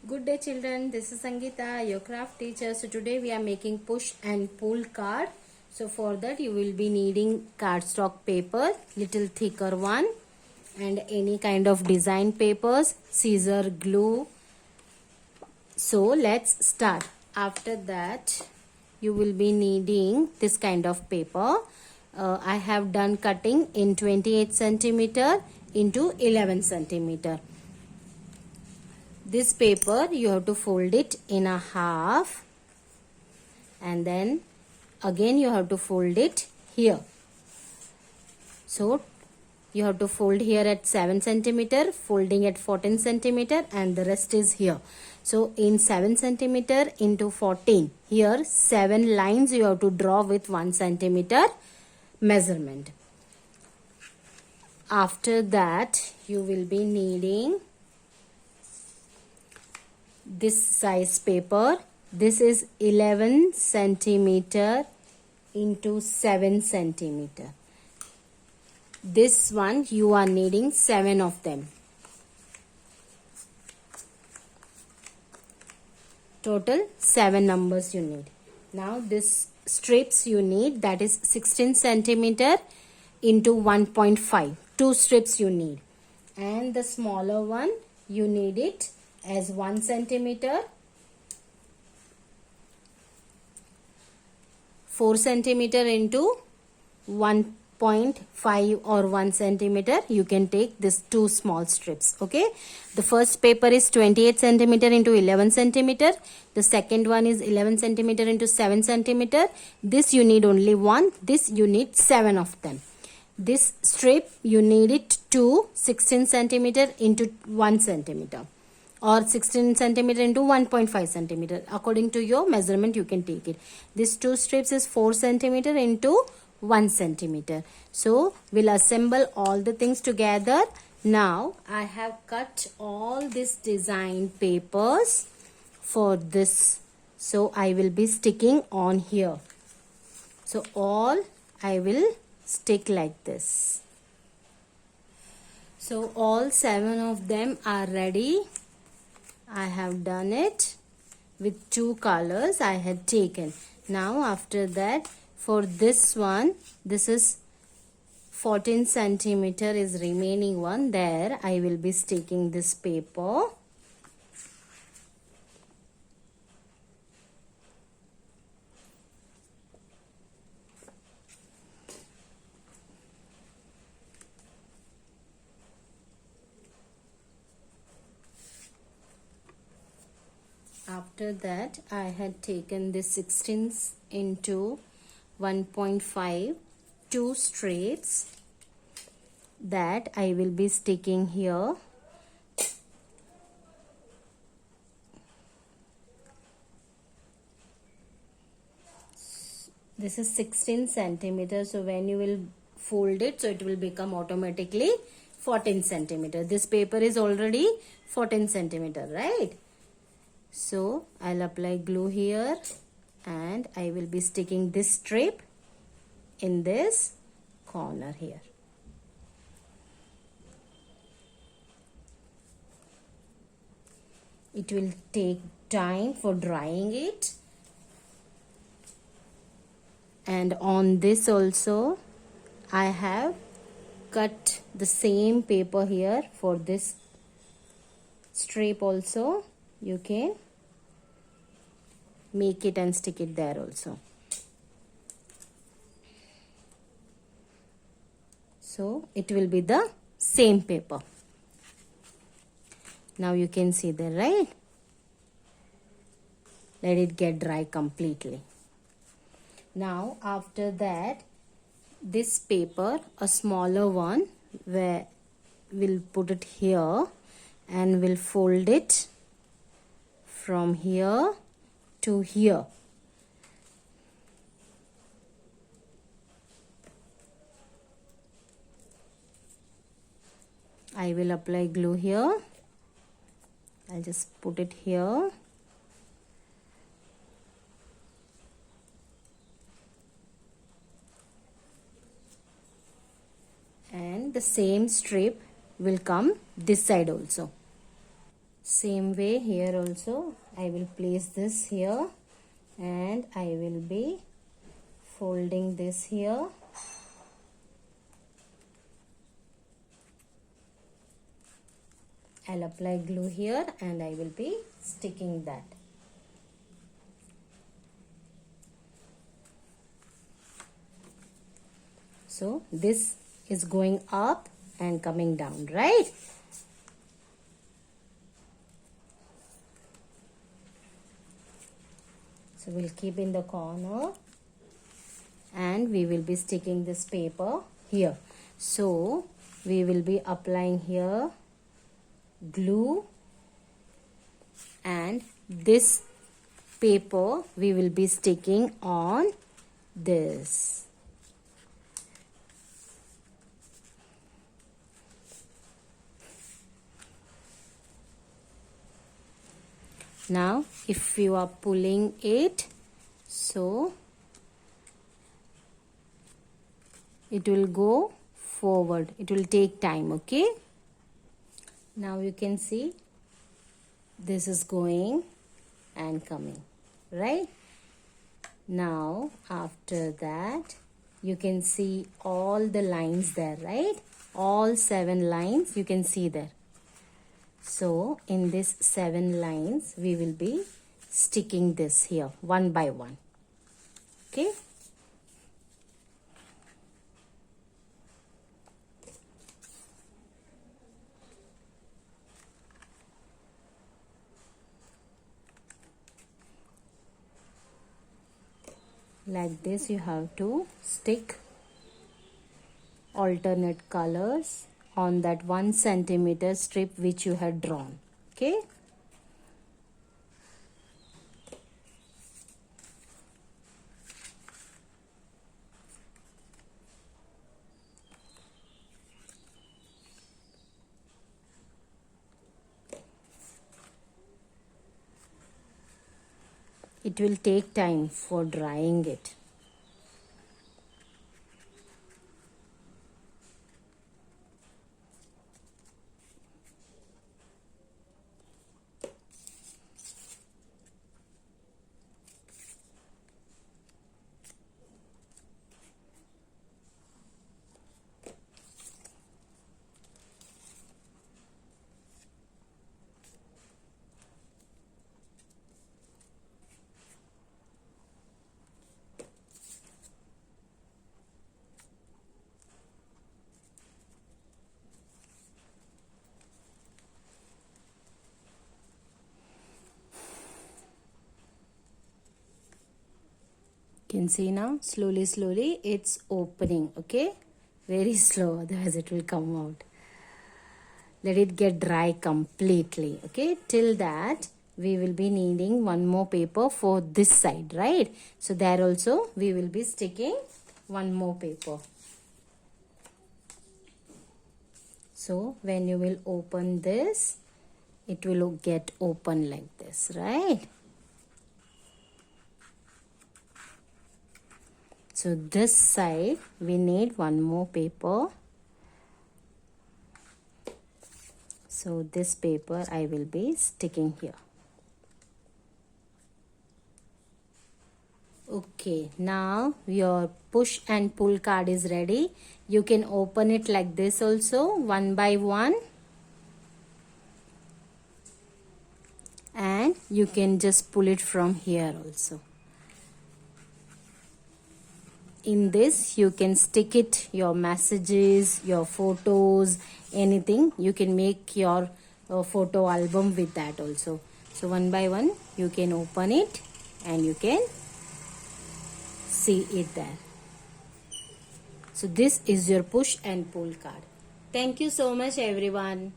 Good day children, this is Sangeeta, your craft teacher. So today we are making push and pull card. So for that you will be needing cardstock paper, little thicker one, and any kind of design papers, scissor, glue. So let's start. After that you will be needing this kind of paper. I have done cutting in 28 centimeter into 11 centimeter. This paper you have to fold it in a half, and then again you have to fold it here. So you have to fold here at 7 centimeter, folding at 14 centimeter, and the rest is here. So in 7 centimeter into 14, here 7 lines you have to draw with 1 centimeter measurement. After that you will be needing this size paper. This is 11 centimeter into 7 centimeter. This one you are needing 7 of them. Total 7 numbers you need. Now this strips you need, that is 16 centimeter into 1.5. 2 strips you need. And the smaller one you need it as 1 centimeter, 4 centimeter into 1.5 or 1 centimeter. You can take this 2 small strips. Okay, the first paper is 28 centimeter into 11 centimeter. The second one is 11 centimeter into 7 centimeter. This you need only 1. This you need 7 of them. This strip you need it to 16 centimeter into 1 centimeter, or 16 centimeter into 1.5 centimeter. According to your measurement you can take it. This 2 strips is 4 centimeter into 1 centimeter. So we'll assemble all the things together. Now I have cut all these design papers for this. So I will be sticking on here. So all I will stick like this. So all 7 of them are ready. I have done it with 2 colors I had taken. Now after that, for this one, this is 14 centimeter is remaining one. There I will be sticking this paper. After that I had taken this 16 into 1.5, 2 strips that I will be sticking here. This is 16 centimeter, so when you will fold it, so it will become automatically 14 centimeter. This paper is already 14 centimeter, right? So I'll apply glue here, and I will be sticking this strip in this corner here. It will take time for drying it. And on this also I have cut the same paper here for this strip also. You can make it and stick it there also. So it will be the same paper. Now you can see there, right? Let it get dry completely. Now after that, this paper, a smaller one, where we'll put it here and we'll fold it from here to here. I will apply glue here. I'll just put it here. And the same strip will come this side also. Same way here also I will place this here and I will be folding this here. I'll apply glue here and I will be sticking that. So this is going up and coming down, right? So we'll keep in the corner and we will be sticking this paper here. So we will be applying here glue and this paper we will be sticking on this. Now if you are pulling it, so it will go forward, it will take time. Okay, now you can see this is going and coming, right? Now after that you can see all the lines there, right? All 7 lines you can see there. So in this 7 lines we will be sticking this here one by one. Okay, like this you have to stick alternate colors on that 1 centimeter strip which you had drawn. Okay, it will take time for drying it. You can see now slowly it's opening. Okay, very slow, otherwise it will come out. Let it get dry completely. Okay, till that we will be needing one more paper for this side, right? So there also we will be sticking one more paper. So when you will open this, it will get open like this, right? So this side we need one more paper. So this paper I will be sticking here. Okay, now your push and pull card is ready. You can open it like this also, one by one. And you can just pull it from here also. In this you can stick it, your messages, your photos, anything. You can make your photo album with that also. So one by one you can open it and you can see it there. So this is your push and pull card. Thank you so much everyone.